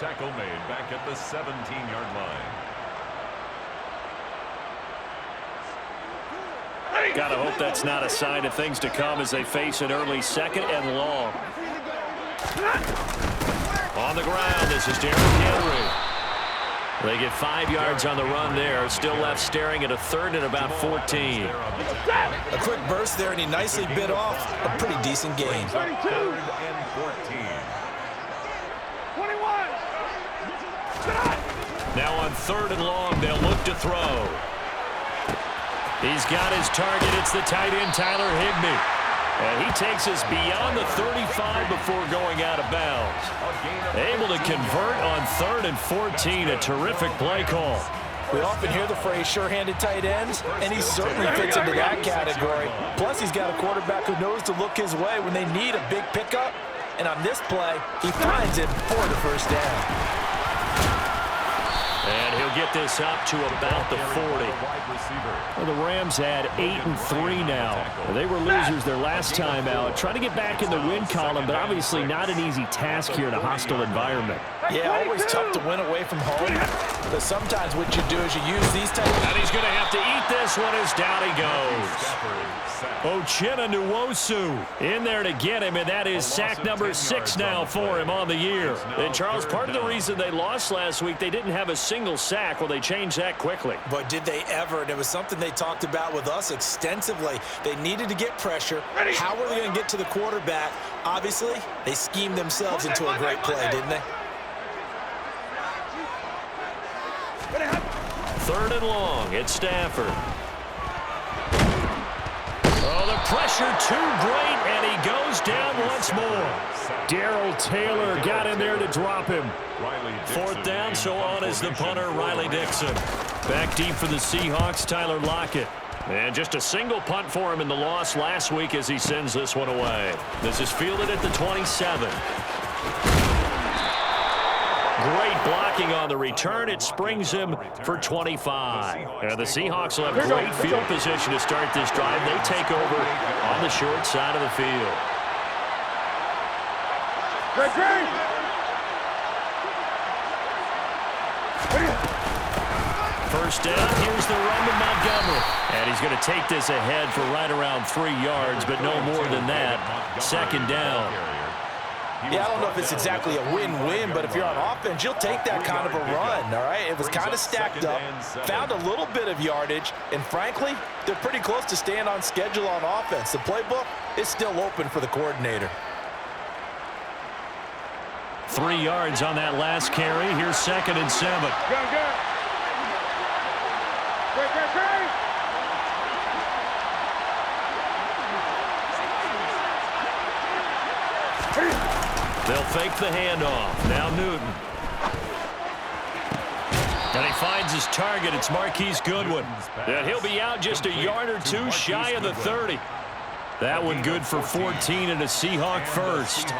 Tackle made back at the 17-yard line. Gotta hope that's not a sign of things to come as they face an early second and long. On the ground, this is Derrick Henry. They get 5 yards on the run there. Still left staring at a third and about 14. A quick burst there, and he nicely bit off a pretty decent gain. 3rd and 14. Now on 3rd and long, they'll look to throw. He's got his target. It's the tight end, Tyler Higbee. And he takes us beyond the 35 before going out of bounds. Able to convert on 3rd and 14. A terrific play call. We often hear the phrase sure-handed tight ends, and he certainly fits into that category. Plus, he's got a quarterback who knows to look his way when they need a big pickup. And on this play, he finds it for the first down. And he'll get this up to about the 40. Well, the Rams had 8-3 now. They were losers their last time out. Trying to get back in the win column, but obviously not an easy task here in a hostile environment. Yeah, always tough to win away from home. But sometimes what you do is you use these types of... And he's going to have to eat this one as down he goes. Uchenna Nwosu in there to get him, and that is sack number 6 now for him on the year. And, Charles, part of the reason they lost last week, they didn't have a single sack. Well, they changed that quickly. But did they ever? And it was something they talked about with us extensively. They needed to get pressure. How were they going to get to the quarterback? Obviously, they schemed themselves into a great play, didn't they? 3rd and long. It's Stafford. Oh, the pressure too great, and he goes down once more. Darrell Taylor got in there to drop him. 4th down, so on is the punter, Riley Dixon. Back deep for the Seahawks, Tyler Lockett. And just a single punt for him in the loss last week as he sends this one away. This is fielded at the 27. Great blocking on the return. It springs him for 25. And the Seahawks will have great field position to start this drive. They take over on the short side of the field. First down, here's the run to Montgomery. And he's going to take this ahead for right around 3 yards, but no more than that. 2nd down. Yeah, I don't know if it's exactly a win-win, but if you're on offense, you'll take that kind of a run, all right? It was kind of stacked up, found a little bit of yardage, and frankly, they're pretty close to staying on schedule on offense. The playbook is still open for the coordinator. 3 yards on that last carry. Here's 2nd and 7. They'll fake the handoff. Now Newton. And he finds his target. It's Marquise Goodwin. And he'll be out just a yard or two shy of the 30. That one good for 14 and a Seahawk first.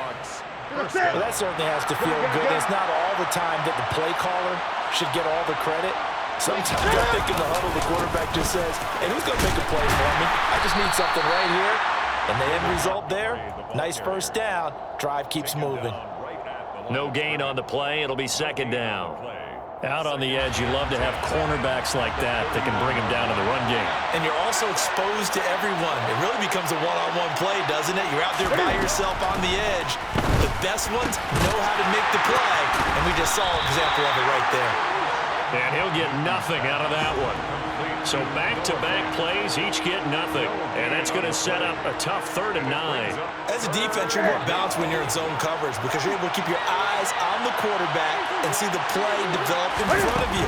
Well, that certainly has to feel good. It's not all the time that the play caller should get all the credit. Sometimes I think in the huddle, the quarterback just says, hey, who's going to make a play for me? I just need something right here. And the end result there, nice first down. Drive keeps moving. No gain on the play. It'll be 2nd down. Out on the edge, you love to have cornerbacks like that that can bring them down in the run game. And you're also exposed to everyone. It really becomes a one-on-one play, doesn't it? You're out there by yourself on the edge. The best ones know how to make the play, and we just saw an example of it right there. And he'll get nothing out of that one. So back-to-back plays, each get nothing. And that's going to set up a tough 3rd and 9. As a defense, you're more balanced when you're in zone coverage because you're able to keep your eyes on the quarterback and see the play develop in front of you.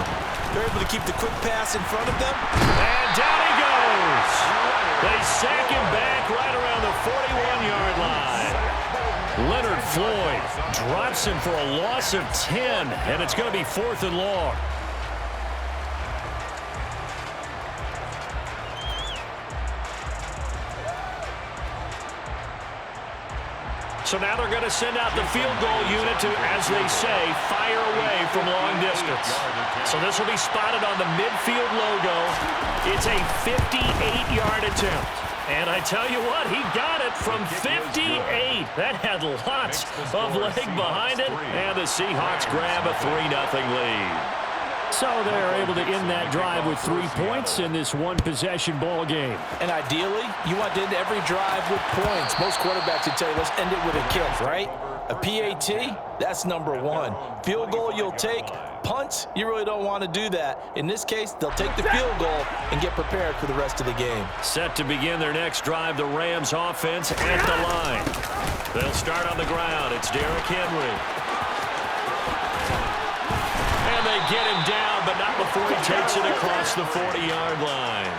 They're able to keep the quick pass in front of them. And down he goes. They sack him back right around the 41-yard line. Leonard Floyd drops him for a loss of 10, and it's going to be 4th and long. So now they're going to send out the field goal unit to, as they say, fire away from long distance. So this will be spotted on the midfield logo. It's a 58-yard attempt. And I tell you what, he got it from 58. That had lots of leg behind it. And the Seahawks grab a 3-0 lead. So they're able to end that drive with 3 points in this one-possession ball game. And ideally, you want to end every drive with points. Most quarterbacks would tell you, let's end it with a kick, right? A PAT, that's number one. Field goal you'll take. Punts, you really don't want to do that. In this case, they'll take the field goal and get prepared for the rest of the game. Set to begin their next drive, the Rams offense at the line. They'll start on the ground. It's Derrick Henry. And they get him down, but not before he takes it across the 40-yard line.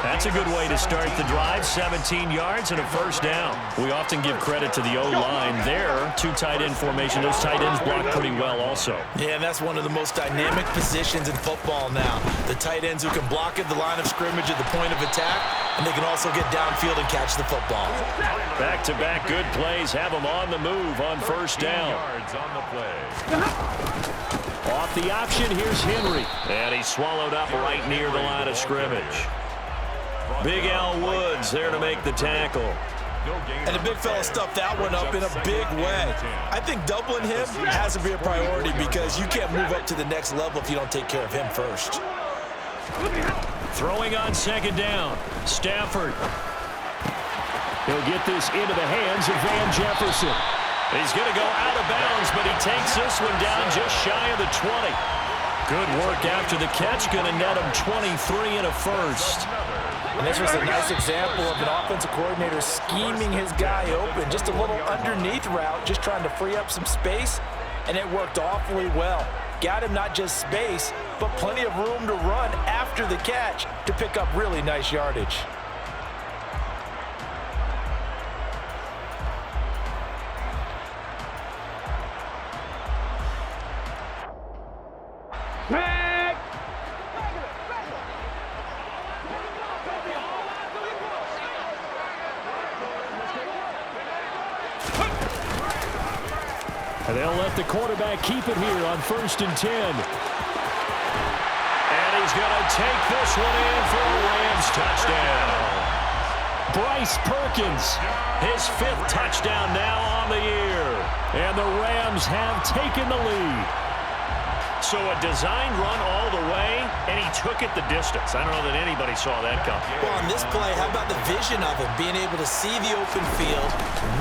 That's a good way to start the drive. 17 yards and a first down. We often give credit to the O-line there. 2 tight end formation. Those tight ends block pretty well also. Yeah, and that's one of the most dynamic positions in football now. The tight ends who can block at the line of scrimmage at the point of attack, and they can also get downfield and catch the football. Back-to-back good plays have them on the move on first down. Yards on the play. Off the option, here's Henry. And he's swallowed up right near the line of scrimmage. Big Al Woods there to make the tackle. And the big fella stuffed that one up in a big way. I think doubling him has to be a priority because you can't move up to the next level if you don't take care of him first. Throwing on second down, Stafford. He'll get this into the hands of Van Jefferson. He's going to go out of bounds, but he takes this one down just shy of the 20. Good work after the catch, going to net him 23 and a first. And this was a nice example of an offensive coordinator scheming his guy open. Just a little underneath route, just trying to free up some space, and it worked awfully well. Got him not just space, but plenty of room to run after the catch to pick up really nice yardage. And they'll let the quarterback keep it here on 1st and 10. And he's going to take this one in for a Rams touchdown. Bryce Perkins, his 5th touchdown now on the year. And the Rams have taken the lead. So a design run all the way, and he took it the distance. I don't know that anybody saw that coming. Well, on this play, how about the vision of him, being able to see the open field,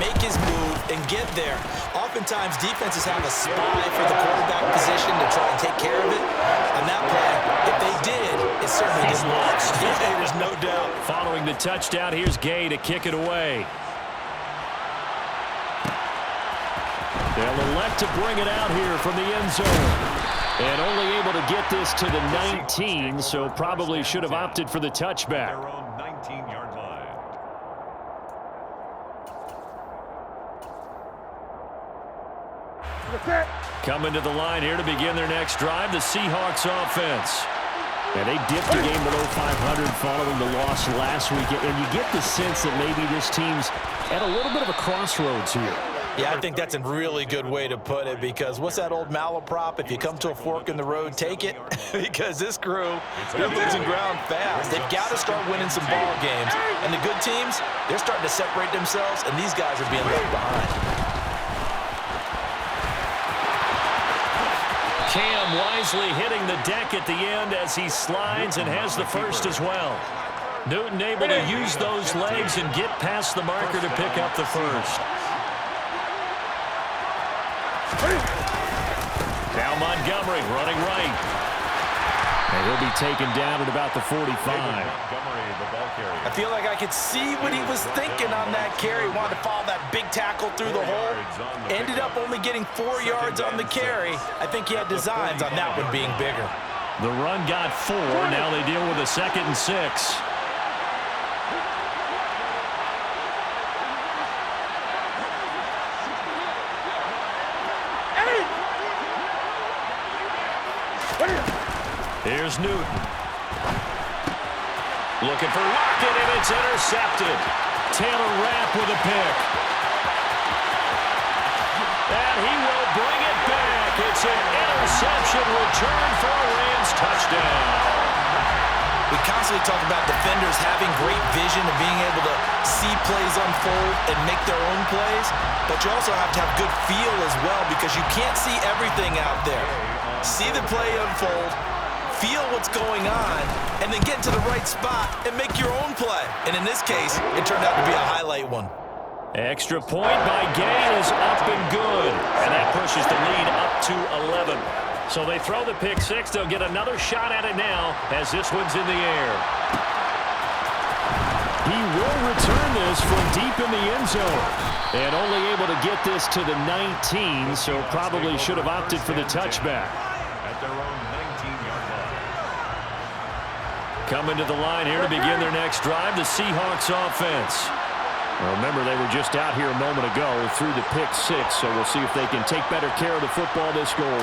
make his move, and get there. Oftentimes, defenses have a spy for the quarterback position to try and take care of it. On that play, if they did, it certainly didn't work. Yeah, there's no doubt. Following the touchdown, here's Gay to kick it away. They'll elect to bring it out here from the end zone. And only able to get this to the 19, so probably should have opted for the touchback. Their own 19-yard line. Coming to the line here to begin their next drive, the Seahawks offense. And they dipped a game below 500 following the loss last week. And you get the sense that maybe this team's at a little bit of a crossroads here. Yeah, I think that's a really good way to put it because what's that old malaprop? If you come to a fork in the road, take it. Because this crew, they're losing ground fast. They've got to start winning some ball games. And the good teams, they're starting to separate themselves, and these guys are being left behind. Cam wisely hitting the deck at the end as he slides and has the first as well. Newton able to use those legs and get past the marker to pick up the first. Now Montgomery running right. And he'll be taken down at about the 45. I feel like I could see what he was thinking on that carry. Wanted to follow that big tackle through the hole. Ended up only getting 4 yards on the carry. I think he had designs on that one being bigger. The run got 4. Now they deal with a 2nd and 6. Here's Newton. Looking for Lockett, and it's intercepted. Taylor Rapp with a pick. and he will bring it back. It's an interception return for a Rams touchdown. We constantly talk about defenders having great vision and being able to see plays unfold and make their own plays, but you also have to have good feel as well because you can't see everything out there. See the play unfold, feel what's going on, and then get into the right spot and make your own play. And in this case, it turned out to be a highlight one. Extra point by Gay is up and good, and that pushes the lead up to 11. So they throw the pick six. They'll get another shot at it now as this one's in the air. He will return this from deep in the end zone. And only able to get this to the 19, so probably should have opted for the touchback. At their own 19-yard line. Coming to the line here to begin their next drive, the Seahawks offense. Well, remember, they were just out here a moment ago through the pick six, so we'll see if they can take better care of the football this go-around.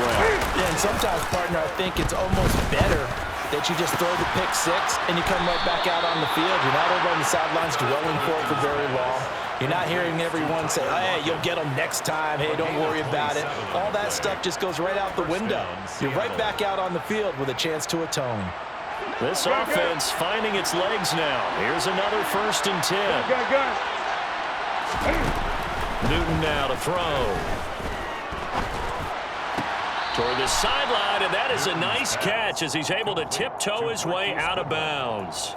Yeah, and sometimes, partner, I think it's almost better that you just throw the pick six and you come right back out on the field. You're not over on the sidelines dwelling for it for very long. You're not hearing everyone say, hey, you'll get them next time. Hey, don't worry about it. All that stuff just goes right out the window. You're right back out on the field with a chance to atone. This offense finding its legs now. Here's another 1st and 10. Newton now to throw. Toward the sideline, and that is a nice catch as he's able to tiptoe his way out of bounds.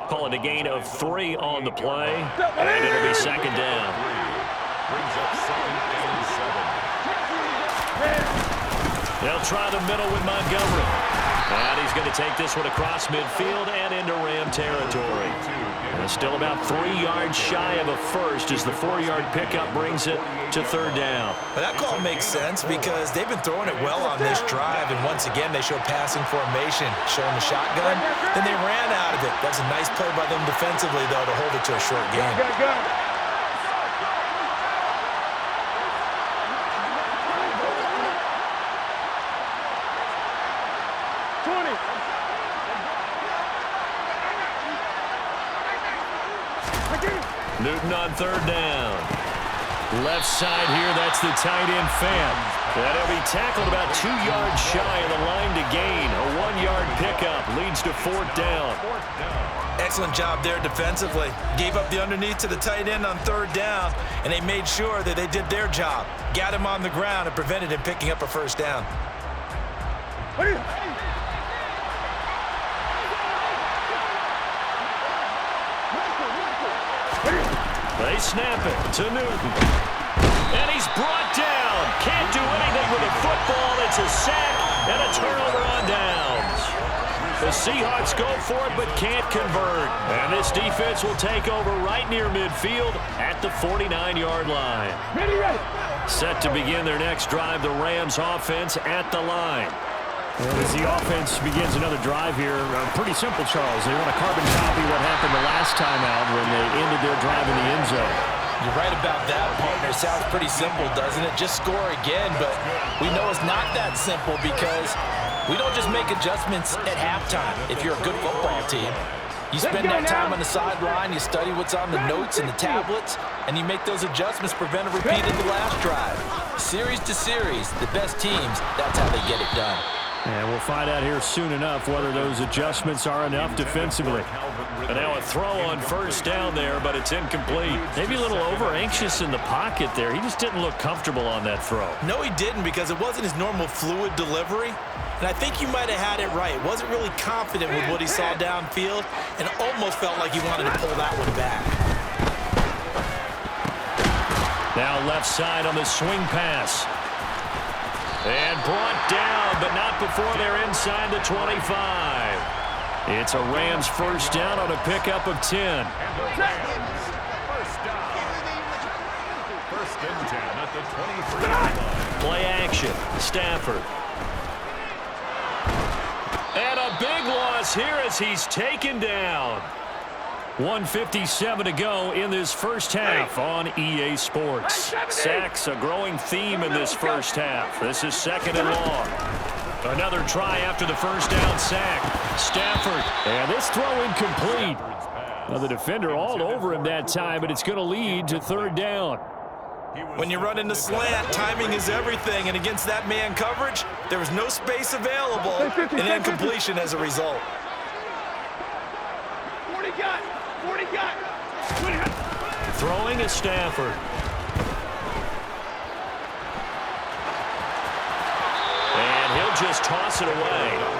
Calling a gain of 3 on the play, and it'll be 2nd down. Brings up 2nd and 7. They'll try the middle with Montgomery. And he's going to take this one across midfield and into Ram territory. And still about 3 yards shy of a first as the 4-yard pickup brings it to 3rd down. But that call makes sense because they've been throwing it well on this drive, and once again they show passing formation, showing the shotgun. Then they ran out of it. That's a nice play by them defensively, though, to hold it to a short game. Newton on 3rd down. Left side here, that's the tight end Fant. That'll be tackled about 2 yards shy of the line to gain. A 1-yard pickup leads to 4th down. Excellent job there defensively. Gave up the underneath to the tight end on 3rd down, and they made sure that they did their job. Got him on the ground and prevented him picking up a 1st down. They snap it to Newton. And he's brought down. Can't do anything with a football. It's a sack and a turnover on downs. The Seahawks go for it but can't convert. And this defense will take over right near midfield at the 49-yard line. Set to begin their next drive, the Rams offense at the line. Well, as the offense begins another drive here, pretty simple, Charles. They want to carbon copy what happened the last time out when they ended their drive in the end zone. You're right about that, partner. Sounds pretty simple, doesn't it? Just score again, but we know it's not that simple because we don't just make adjustments at halftime if you're a good football team. You spend that time on the sideline, you study what's on the notes and the tablets, and you make those adjustments, prevent a repeat of the last drive. Series to series, the best teams, that's how they get it done. And we'll find out here soon enough whether those adjustments are enough defensively. And now a throw on 1st down there, but it's incomplete. Maybe a little over-anxious in the pocket there. He just didn't look comfortable on that throw. No, he didn't because it wasn't his normal fluid delivery. And I think you might have had it right. Wasn't really confident with what he saw downfield and almost felt like he wanted to pull that one back. Now left side on the swing pass. And brought down, but not before they're inside the 25. It's a Rams 1st down on a pickup of 10. And the Rams, 1st down. 1st and 10 at the 23-yard line. Play action. Stafford. And a big loss here as he's taken down. 1:57 to go in this first half on EA Sports. Sacks a growing theme in this first half. This is 2nd and long. Another try after the 1st down sack. Stafford, and this throw incomplete. Well, the defender all over him that time, but it's going to lead to 3rd down. When you run in the slant, timing is everything, and against that man coverage, there was no space available, and incompletion as a result. 40 got. Throwing is Stafford. And he'll just toss it away.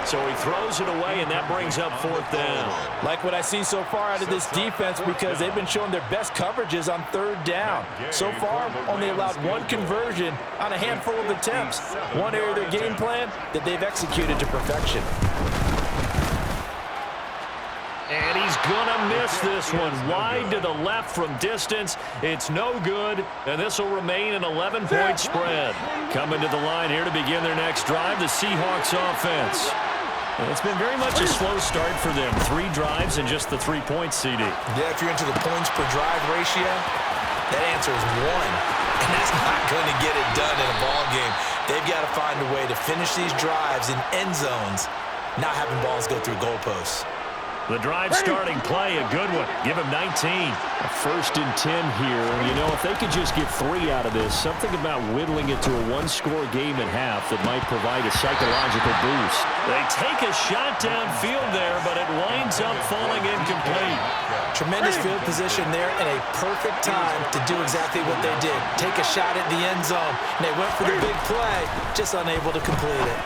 So he throws it away, and that brings up 4th down. Like what I see so far out of this defense, because they've been showing their best coverages on 3rd down. So far, only allowed 1 conversion on a handful of attempts. One area of their game plan that they've executed to perfection. And he's going to miss this one. Wide to the left from distance. It's no good, and this will remain an 11-point spread. Coming to the line here to begin their next drive, the Seahawks offense. And it's been very much a slow start for them. 3 drives and just the 3 points, CD. Yeah, if you're into the points per drive ratio, that answer is 1. And that's not going to get it done in a ball game. They've got to find a way to finish these drives in end zones, not having balls go through goalposts. The drive starting play, a good one. Give him 19. A 1st and 10 here. You know, if they could just get 3 out of this, something about whittling it to a 1-score game at half that might provide a psychological boost. They take a shot downfield there, but it winds up falling incomplete. Tremendous field position there and a perfect time to do exactly what they did. Take a shot at the end zone. And they went for the big play, just unable to complete it.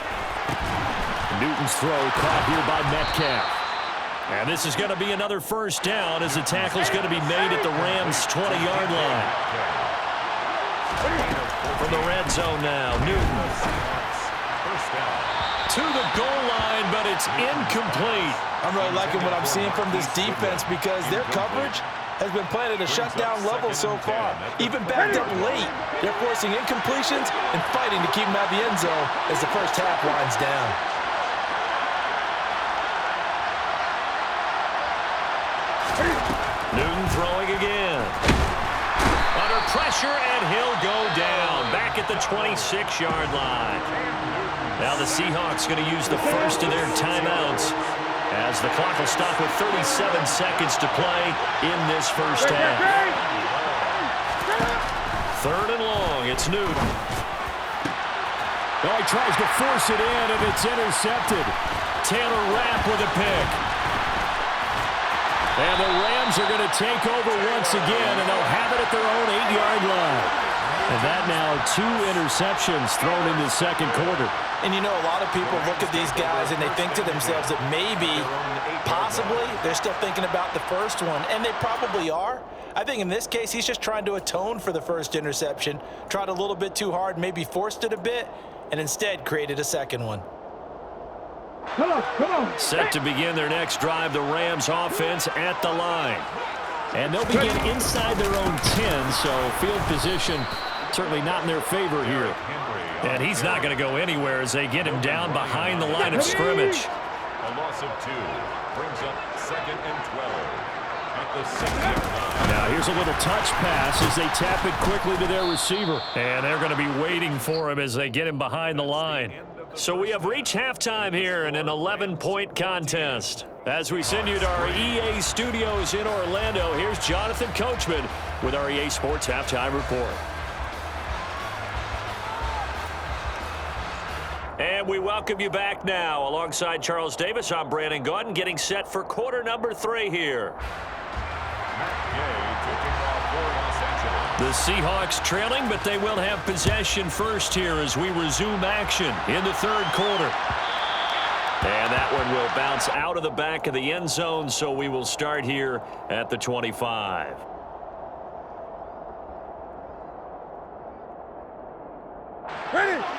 Newton's throw caught here by Metcalf. And this is going to be another 1st down as the tackle is going to be made at the Rams' 20-yard line. From the red zone now, Newton. To the goal line, but it's incomplete. I'm really liking what I'm seeing from this defense because their coverage has been playing at a shutdown level so far. Even backed up late, they're forcing incompletions and fighting to keep them out of the end zone as the first half winds down. Newton throwing again. Under pressure, and he'll go down. Back at the 26-yard line. Now the Seahawks going to use the first of their timeouts as the clock will stop with 37 seconds to play in this first half. 3rd and long, it's Newton. Oh, he tries to force it in, and it's intercepted. Taylor Rapp with a pick. And the Rams are going to take over once again, and they'll have it at their own 8-yard line. And that now 2 interceptions thrown in the 2nd quarter. And you know, a lot of people look at these guys and they think to themselves that maybe, possibly, they're still thinking about the first one. And they probably are. I think in this case, he's just trying to atone for the first interception. Tried a little bit too hard, maybe forced it a bit, and instead created a second one. Come on. Set to begin their next drive, the Rams offense at the line. And they'll begin inside their own 10, so field position certainly not in their favor here. And he's not going to go anywhere as they get him down behind the line of scrimmage. A loss of 2 brings up 2nd and 12 at the 6-yard line. Now here's a little touch pass as they tap it quickly to their receiver. And they're going to be waiting for him as they get him behind the line. So we have reached halftime here in an 11-point contest. As we send you to our EA studios in Orlando, here's Jonathan Coachman with our EA Sports Halftime Report. And we welcome you back now. Alongside Charles Davis, I'm Brandon Gaudin, getting set for quarter number 3 here. The Seahawks trailing, but they will have possession first here as we resume action in the 3rd quarter. And that one will bounce out of the back of the end zone, so we will start here at the 25.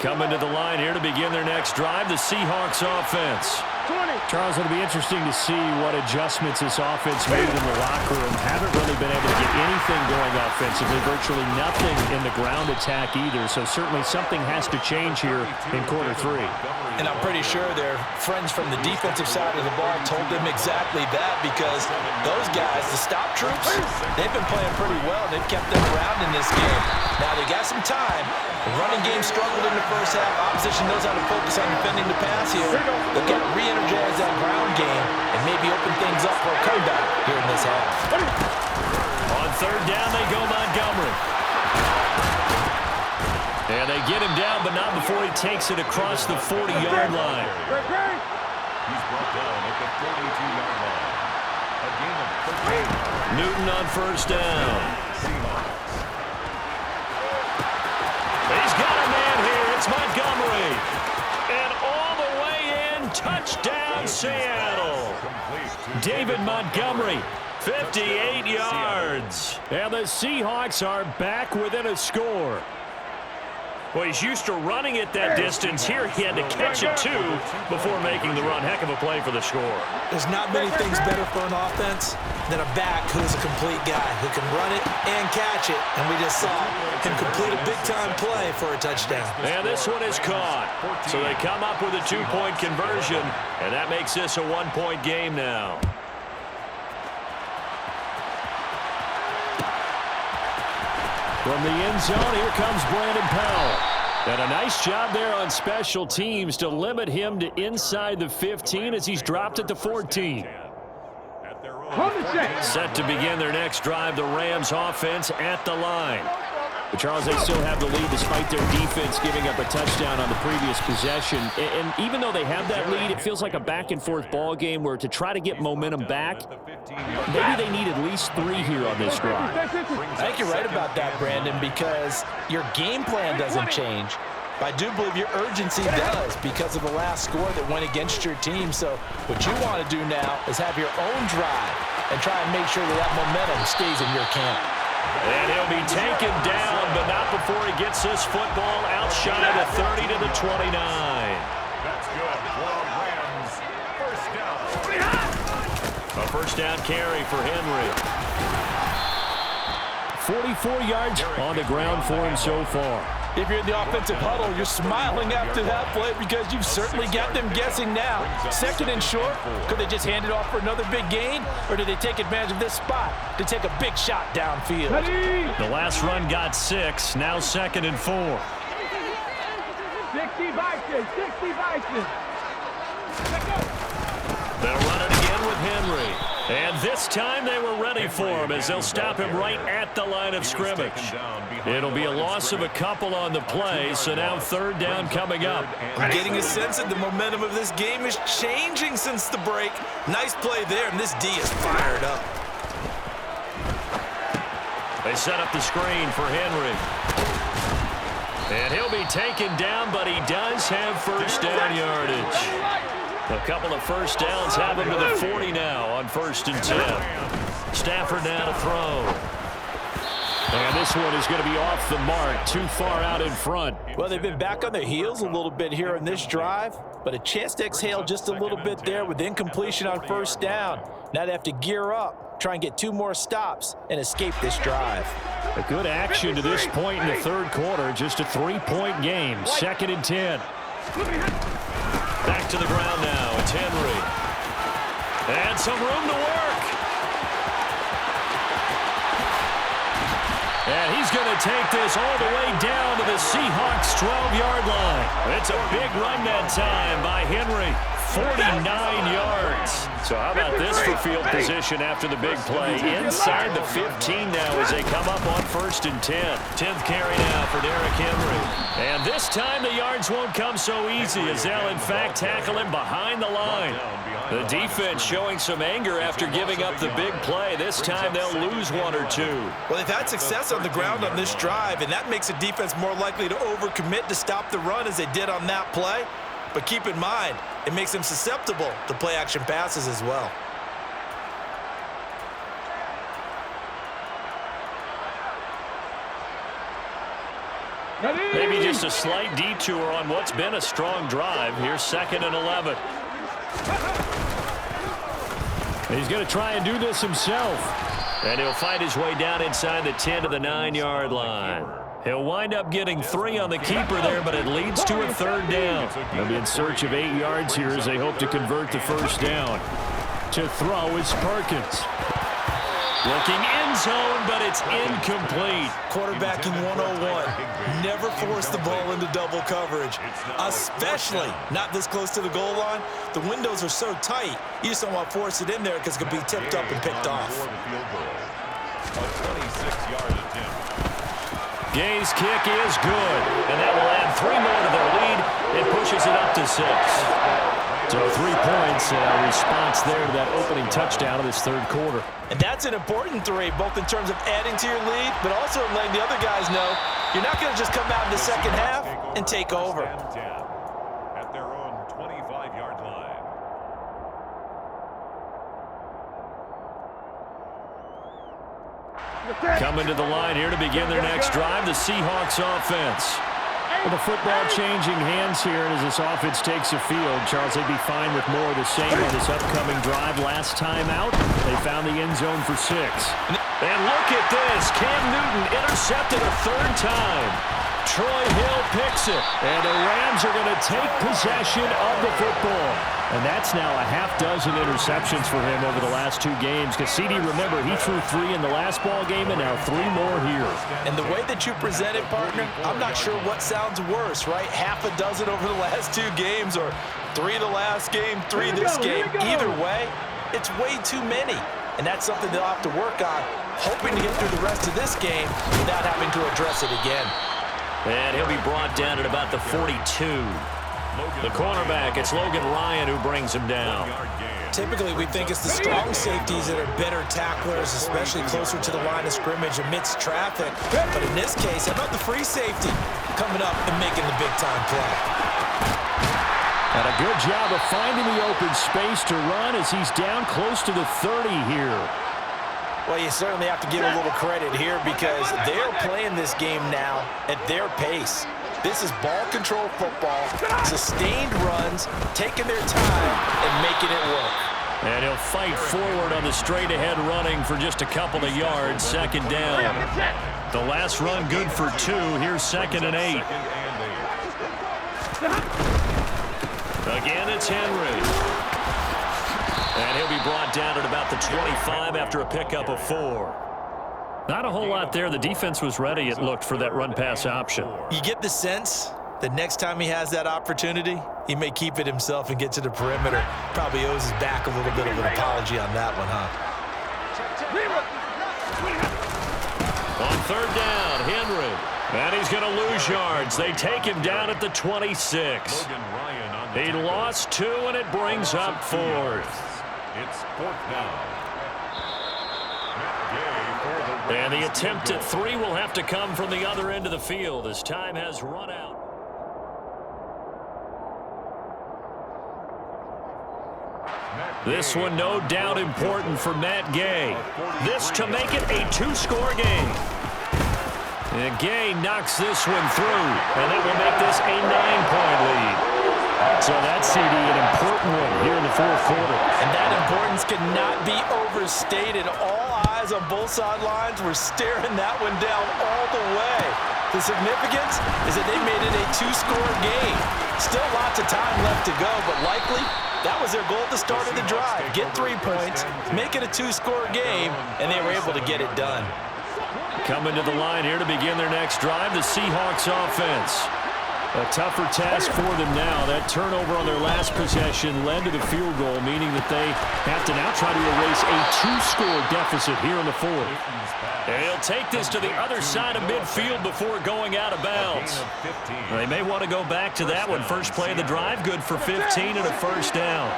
Coming to the line here to begin their next drive, the Seahawks offense. Charles, it'll be interesting to see what adjustments this offense made in the locker room. Haven't really been able to get anything going offensively, virtually nothing in the ground attack either. So certainly something has to change here in quarter 3. And I'm pretty sure their friends from the defensive side of the ball told them exactly that, because those guys, the stop troops, they've been playing pretty well. They've kept them around in this game. Now they got some time. The running game struggled in the first half. Opposition knows how to focus on defending the pass here. They've got to re-energize that ground game and maybe open things up for a comeback here in this half. On 3rd down, they go Montgomery. And they get him down, but not before he takes it across the 40-yard line. He's brought down at the 42-yard line. A gain of 13. Newton on first down. Seahawks. He's got a man here. It's Montgomery. And all the way in, touchdown Seattle. David Montgomery, 58 yards. And the Seahawks are back within a score. Well, he's used to running it that distance. Here he had to catch it, too, before making the run. Heck of a play for the score. There's not many things better for an offense than a back who's a complete guy who can run it and catch it. And we just saw him complete a big-time play for a touchdown. And this one is caught. So they come up with a two-point conversion, and that makes this a one-point game now. From the end zone, here comes Brandon Powell. And a nice job there on special teams to limit him to inside the 15 as he's dropped at the 14. Set to begin their next drive, the Rams offense at the line. But Charles, they still have the lead despite their defense giving up a touchdown on the previous possession. And even though they have that lead, it feels like a back-and-forth ball game where to try to get momentum back, maybe they need at least 3 here on this drive. I think you're right about that, Brandon, because your game plan doesn't change. I do believe your urgency does because of the last score that went against your team. So what you want to do now is have your own drive and try and make sure that momentum stays in your camp. And he'll be taken down, but not before he gets this football out shy of the 30 to the 29. That's good for Rams. First down. A first down carry for Henry. 44 yards on the ground for him so far. If you're in the offensive huddle, you're smiling after that play because you've certainly got them guessing now. Second and short, could they just hand it off for another big gain? Or did they take advantage of this spot to take a big shot downfield? The last run got 6, now second and 4. 60 Vikings, 60 Vikings. They'll run it again with Henry. And this time they were ready for him as they'll stop him right at the line of scrimmage. It'll be a loss of a couple on the play, so now third down coming up. I'm getting a sense that the momentum of this game is changing since the break. Nice play there, and this D is fired up. They set up the screen for Henry. And he'll be taken down, but he does have first down yardage. A couple of first downs have him to the 40 now on 1st and 10. Stafford now to throw. And this one is going to be off the mark, too far out in front. Well, they've been back on their heels a little bit here in this drive, but a chance to exhale just a little bit there with incompletion on first down. Now they have to gear up, try and get 2 more stops, and escape this drive. A good action to this point in the third quarter, just a 3-point game, 2nd and 10. Back to the ground now. It's Henry. And some room to work. And he's going to take this all the way down to the Seahawks' 12-yard line. It's a big run that time by Henry. 49 yards. So how about this for field position after the big play? Inside the 15 now as they come up on 1st and 10. 10th carry now for Derrick Henry. And this time the yards won't come so easy as they'll in fact tackle him behind the line. The defense showing some anger after giving up the big play. This time they'll lose 1 or 2. Well, they've had success on the ground on this drive, and that makes a defense more likely to overcommit to stop the run as they did on that play. But keep in mind, it makes them susceptible to play-action passes as well. Maybe just a slight detour on what's been a strong drive. Here's 2nd and 11. He's going to try and do this himself. And he'll fight his way down inside the 10 to the 9-yard line. He'll wind up getting 3 on the keeper there, but it leads to a 3rd down. They'll be in search of 8 yards here as they hope to convert the first down. To throw is Perkins. Looking end zone, but it's incomplete. Quarterbacking 101. Never force the ball into double coverage, especially not this close to the goal line. The windows are so tight, you just don't want to force it in there because it could be tipped up and picked off. A 26-yard attempt. Gay's kick is good, and that will add 3 more to their lead. It pushes it up to 6. So 3 points, a response there to that opening touchdown of this third quarter. And that's an important 3, both in terms of adding to your lead, but also letting the other guys know you're not going to just come out in the second half and take over. At their own 25-yard line. Coming to the line here to begin their next drive, the Seahawks offense. Well, the football changing hands here, and as this offense takes the field, Charles, they'd be fine with more of the same on this upcoming drive. Last time out, they found the end zone for 6. And look at this. Cam Newton intercepted a 3rd time. Troy Hill picks it. And the Rams are going to take possession of the football. And that's now a half-dozen interceptions for him over the last 2 games. Because CD, remember, he threw 3 in the last ball game and now 3 more here. And the way that you present it, partner, I'm not sure what sounds worse, right? Half a dozen over the last 2 games or 3 the last game, 3 this game. Either way, it's way too many. And that's something they'll have to work on, hoping to get through the rest of this game without having to address it again. And he'll be brought down at about the 42. The cornerback, it's Logan Ryan who brings him down. Typically, we think it's the strong safeties that are better tacklers, especially closer to the line of scrimmage amidst traffic. But in this case, how about the free safety coming up and making the big-time play? And a good job of finding the open space to run as he's down close to the 30 here. Well, you certainly have to give a little credit here because they're playing this game now at their pace. This is ball control football, sustained runs, taking their time and making it work. And he'll fight forward on the straight-ahead running for just a couple of yards, 2nd down. The last run good for 2. Here's 2nd and 8. Again, it's Henry. And he'll be brought down at about the 25 after a pickup of 4. Not a whole lot there. The defense was ready, it looked, for that run-pass option. You get the sense that next time he has that opportunity, he may keep it himself and get to the perimeter. Probably owes his back a little bit of an apology on that one, huh? On 3rd down, Henry. And he's going to lose yards. They take him down at the 26. He lost 2, and it brings up 4th. It's 4th down. And the attempt at 3 will have to come from the other end of the field as time has run out. This one no doubt important for Matt Gay. This to make it a 2-score game. And Gay knocks this one through, and that will make this a 9-point lead. So that's, CD, an important one here in the 4th quarter. And that importance cannot be overstated. All eyes on both sidelines were staring that one down all the way. The significance is that they made it a 2-score game. Still lots of time left to go, but likely that was their goal at the start of the drive. Get 3 points, make it a 2-score game, and they were able to get it done. Coming to the line here to begin their next drive, the Seahawks offense. A tougher task for them now. That turnover on their last possession led to the field goal, meaning that they have to now try to erase a 2-score deficit here in the 4th. And he'll take this to the other side of midfield before going out of bounds. They may want to go back to that one. First play of the drive, good for 15 and a 1st down.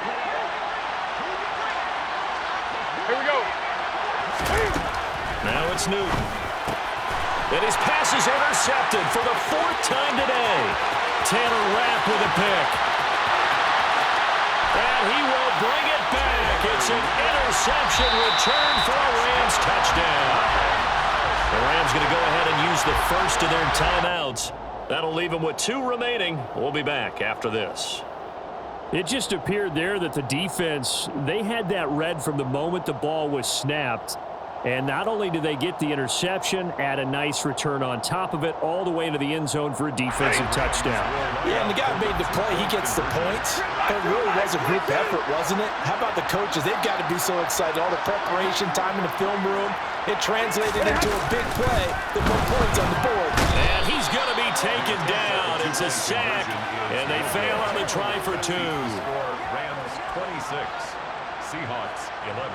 Here we go. Now it's Newton. And his pass is intercepted for the 4th time today. Tanner Rapp with a pick. And he will bring it back. It's an interception return for a Rams touchdown. The Rams going to go ahead and use the first of their timeouts. That'll leave them with 2 remaining. We'll be back after this. It just appeared there that the defense, they had that read from the moment the ball was snapped. And not only did they get the interception, add a nice return on top of it, all the way into the end zone for a defensive touchdown. Yeah, and the guy made the play. He gets the points. But it really was a group effort, wasn't it? How about the coaches? They've got to be so excited. All the preparation, time in the film room, it translated into a big play that put points on the board. And he's going to be taken down. It's a sack, and they fail on the try for 2. Rams 26, Seahawks 11.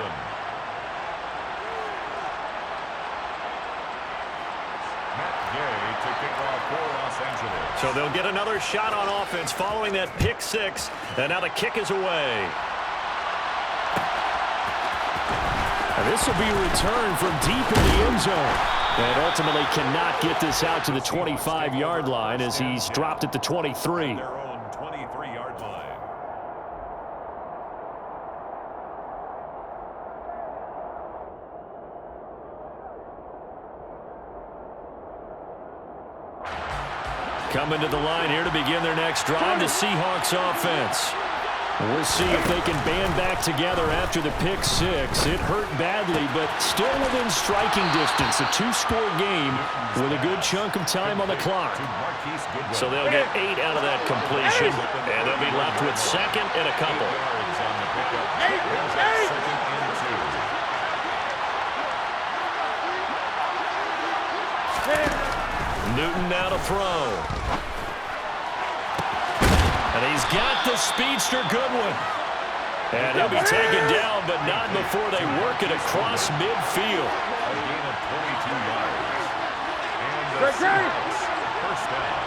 Matt Gay to kick off for Los Angeles. So they'll get another shot on offense following that pick six. And now the kick is away. And this will be a return from deep in the end zone. And ultimately cannot get this out to the 25-yard line as he's dropped at the 23. Their own 23-yard line. Coming to the line here to begin their next drive, the Seahawks offense. We'll see if they can band back together after the pick six. It hurt badly, but still within striking distance. A two-score game with a good chunk of time on the clock. So they'll get 8 out of that completion, and they'll be left with second and a couple. Newton now to throw. And he's got the speedster Goodwin. And he'll be taken down, but not before they work it across midfield. A gain of 22 yards. And the Seahawks, first down.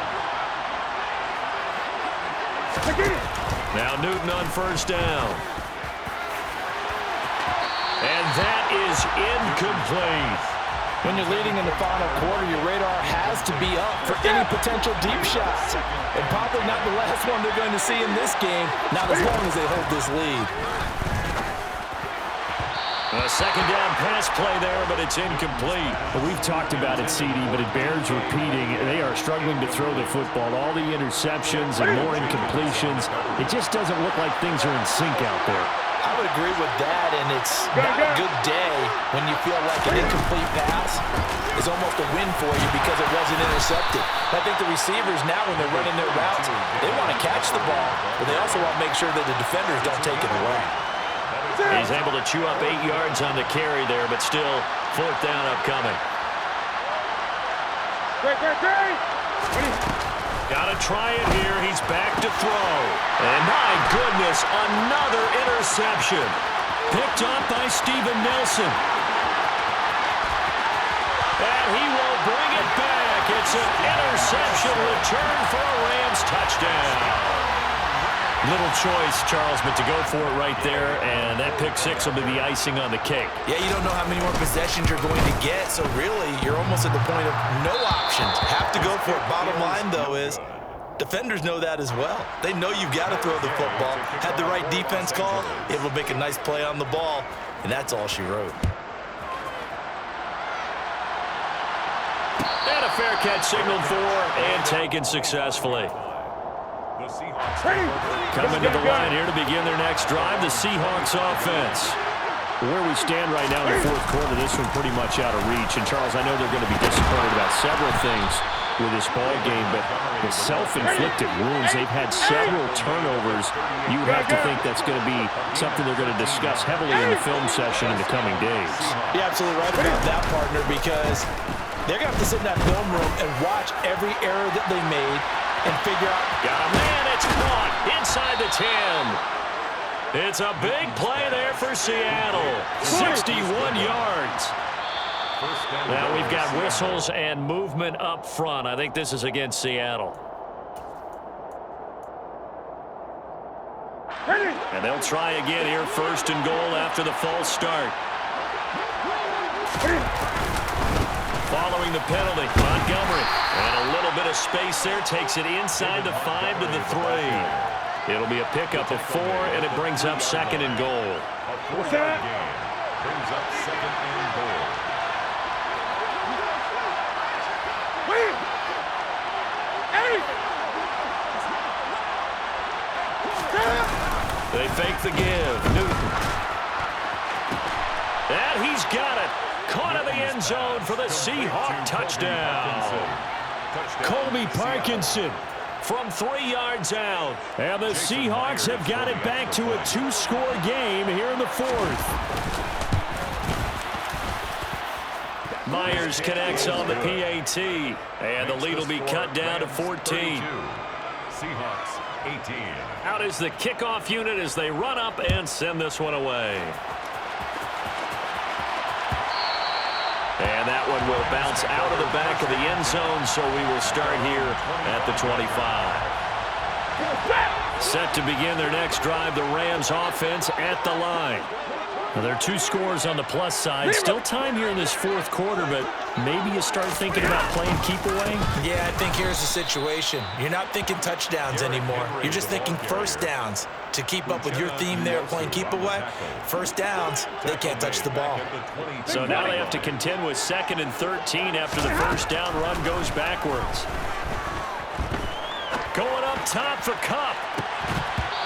Now Newton on first down. And that is incomplete. When you're leading in the final quarter, your radar has to be up for any potential deep shots. And probably not the last one they're going to see in this game, not as long as they hold this lead. A second down pass play there, but it's incomplete. Well, we've talked about it, CD, but it bears repeating. They are struggling to throw the football. All the interceptions and more incompletions. It just doesn't look like things are in sync out there. I would agree with that, and it's not a good day when you feel like an incomplete pass is almost a win for you because it wasn't intercepted. I think the receivers now, when they're running their routes, they want to catch the ball, but they also want to make sure that the defenders don't take it away. He's able to chew up 8 yards on the carry there, but still fourth down upcoming. Got to try it here. He's back to throw. And my goodness, another interception. Picked up by Steven Nelson. And he will bring it back. It's an interception return for a Rams touchdown. Little choice, Charles, but to go for it right there, and that pick six will be the icing on the cake. Yeah, you don't know how many more possessions you're going to get, so really you're almost at the point of no options. Have to go for it. Bottom line, though, is defenders know that as well. They know you've got to throw the football. Had the right defense call, it will make a nice play on the ball, and that's all she wrote. And a fair catch signaled for and taken successfully. The Seahawks Coming to the line here to begin their next drive, the Seahawks offense. Where we stand right now in the fourth quarter, this one pretty much out of reach. And, Charles, I know they're going to be disappointed about several things with this ball game, but the self-inflicted wounds, they've had several turnovers. You have to think that's going to be something they're going to discuss heavily in the film session in the coming days. You're absolutely right about that, partner, because they're going to have to sit in that film room and watch every error that they made and figure out. Got a man, it's caught inside the 10. It's a big play there for Seattle. 61 yards. Now we've got whistles and movement up front. I think this is against Seattle. And they'll try again here, first and goal after the false start. Following the penalty, Montgomery. And a little bit of space there, takes it inside the 5 to the 3. It'll be a pickup of 4, and it brings up second and goal. What's that? Brings up second and goal. They fake the give. Newton. And he's got it. Caught in the end zone for the Seahawk touchdown. Colby Parkinson from 3 yards out. And the Seahawks have got it back to a 2-score game here in the fourth. Myers connects on the PAT. And the lead will be cut down to 14. Seahawks 18. Out is the kickoff unit as they run up and send this one away. And And that one will bounce out of the back of the end zone, so we will start here at the 25. Set to begin their next drive, the Rams offense at the line. Well, there are 2 scores on the plus side. Still time here in this fourth quarter, but maybe you start thinking about playing keep away? Yeah, I think here's the situation. You're not thinking touchdowns anymore. You're just thinking first downs. To keep up with your theme there, playing keep away, first downs, they can't touch the ball. So now they have to contend with 2nd and 13 after the first down run goes backwards. Going up top for Kupp.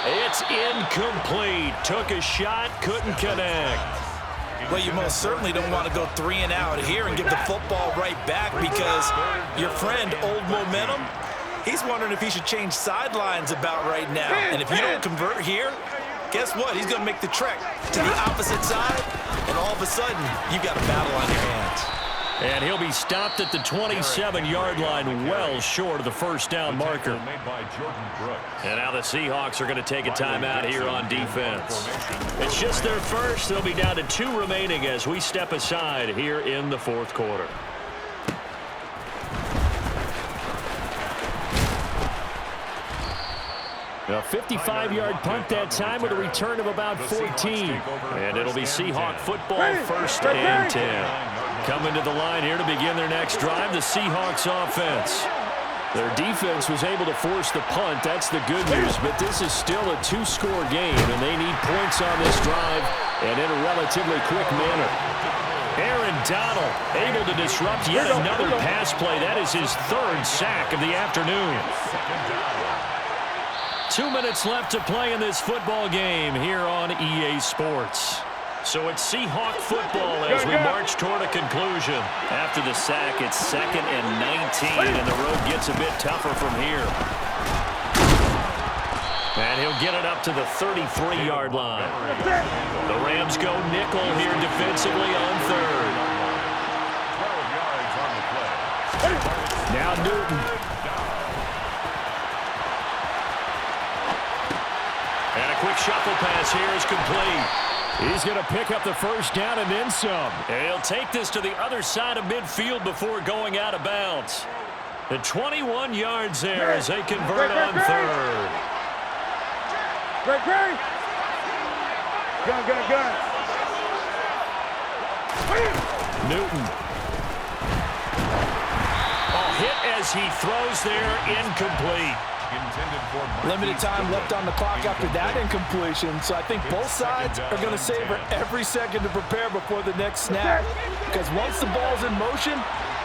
It's incomplete. Took a shot, couldn't connect. Well, you most certainly don't want to go 3 and out here and give the football right back because your friend, Old Momentum, he's wondering if he should change sidelines about right now. And if you don't convert here, guess what? He's going to make the trek to the opposite side, and all of a sudden, you've got a battle on your hands. And he'll be stopped at the 27-yard line, well short of the first down marker. And now the Seahawks are going to take a timeout here on defense. It's just their first. They'll be down to 2 remaining as we step aside here in the fourth quarter. A 55-yard punt that time with a return of about 14. And it'll be Seahawk football, 1st and 10. Coming to the line here to begin their next drive, the Seahawks offense. Their defense was able to force the punt. That's the good news, but this is still a 2-score game, and they need points on this drive and in a relatively quick manner. Aaron Donald able to disrupt yet another pass play. That is his 3rd sack of the afternoon. 2 minutes left to play in this football game here on EA Sports. So it's Seahawk football as we march toward a conclusion. After the sack, it's 2nd and 19, and the road gets a bit tougher from here. And he'll get it up to the 33-yard line. The Rams go nickel here defensively on 3rd. Now Newton. And a quick shuffle pass here is complete. He's going to pick up the first down and then some. And he'll take this to the other side of midfield before going out of bounds. The 21 yards there as they convert on 3rd. Great. Gun. Newton. Hit as he throws there, incomplete. Limited time left on the clock after that incompletion, so I think both sides are going to savor every second to prepare before the next snap. Because once the ball's in motion,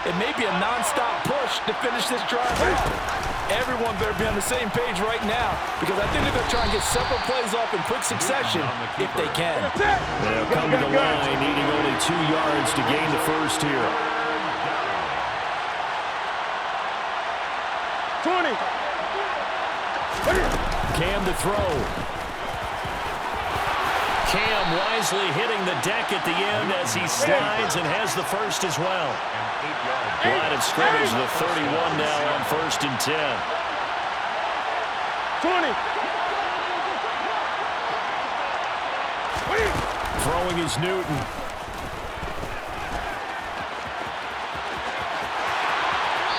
it may be a non-stop push to finish this drive out. Everyone better be on the same page right now, because I think they're going to try and get several plays off in quick succession if they can. They'll come to the line, needing only 2 yards to gain the first here. 20. Cam to throw. Cam wisely hitting the deck at the end as he slides and has the first as well. Line of scrimmage, the 31 now on 1st and 10. 20. Throwing is Newton.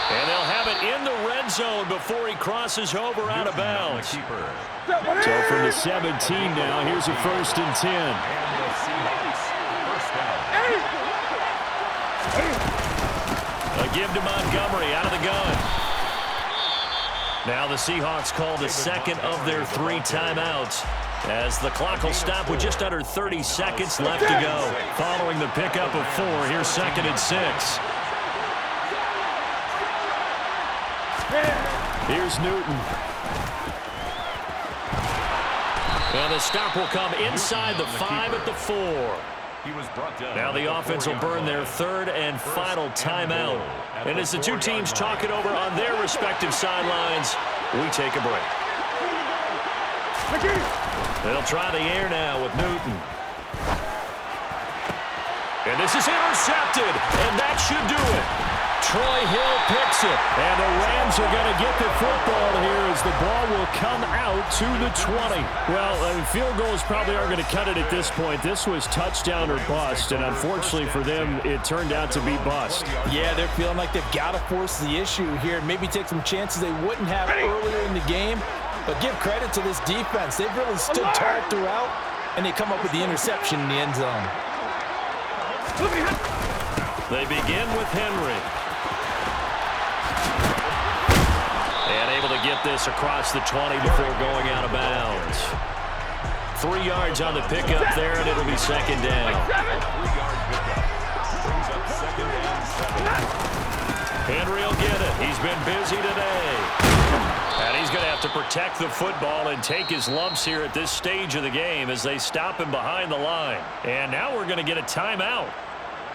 And they'll have it in the red zone before he crosses over out of bounds. So from the 17 now, here's a 1st and 10. A give to Montgomery out of the gun. Now the Seahawks call the 2nd of their 3 timeouts as the clock will stop with just under 30 seconds left to go. Following the pickup of 4, here's 2nd and 6. Here's Newton. And the stop will come inside the 5 at the 4. Now the offense will burn their 3rd and final timeout. And as the 2 teams talk it over on their respective sidelines, we take a break. They'll try the air now with Newton. And this is intercepted, and that should do it. Troy Hill picks it. And the Rams are going to get the football here as the ball will come out to the 20. Well, field goals probably aren't going to cut it at this point. This was touchdown or bust, and unfortunately for them, it turned out to be bust. Yeah, they're feeling like they've got to force the issue here and maybe take some chances they wouldn't have earlier in the game. But give credit to this defense. They've really stood tall throughout, and they come up with the interception in the end zone. They begin with Henry. And able to get this across the 20 before going out of bounds. 3 yards on the pickup there, and it'll be second down. Henry will get it. He's been busy today. And he's going to have to protect the football and take his lumps here at this stage of the game as they stop him behind the line. And now we're going to get a timeout.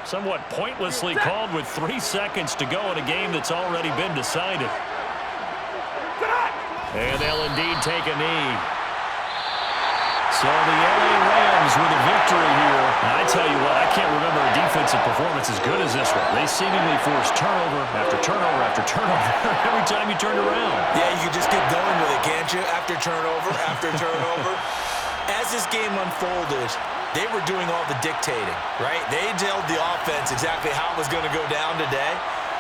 Somewhat pointlessly called with 3 seconds to go in a game that's already been decided. And they'll indeed take a knee. So the LA Rams with a victory here. And I tell you what, I can't remember a defensive performance as good as this one. They seemingly forced turnover after turnover after turnover every time you turned around. Yeah, you can just keep going with it, can't you? After turnover, after turnover. As this game unfolded, they were doing all the dictating, right? They told the offense exactly how it was going to go down today.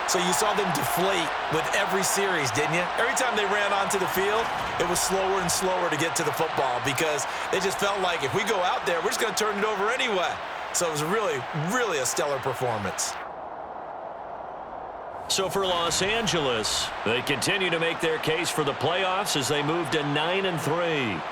So you saw them deflate with every series, didn't you? Every time they ran onto the field, it was slower and slower to get to the football because they just felt like if we go out there, we're just going to turn it over anyway. So it was really, really a stellar performance. So for Los Angeles, they continue to make their case for the playoffs as they move to 9-3.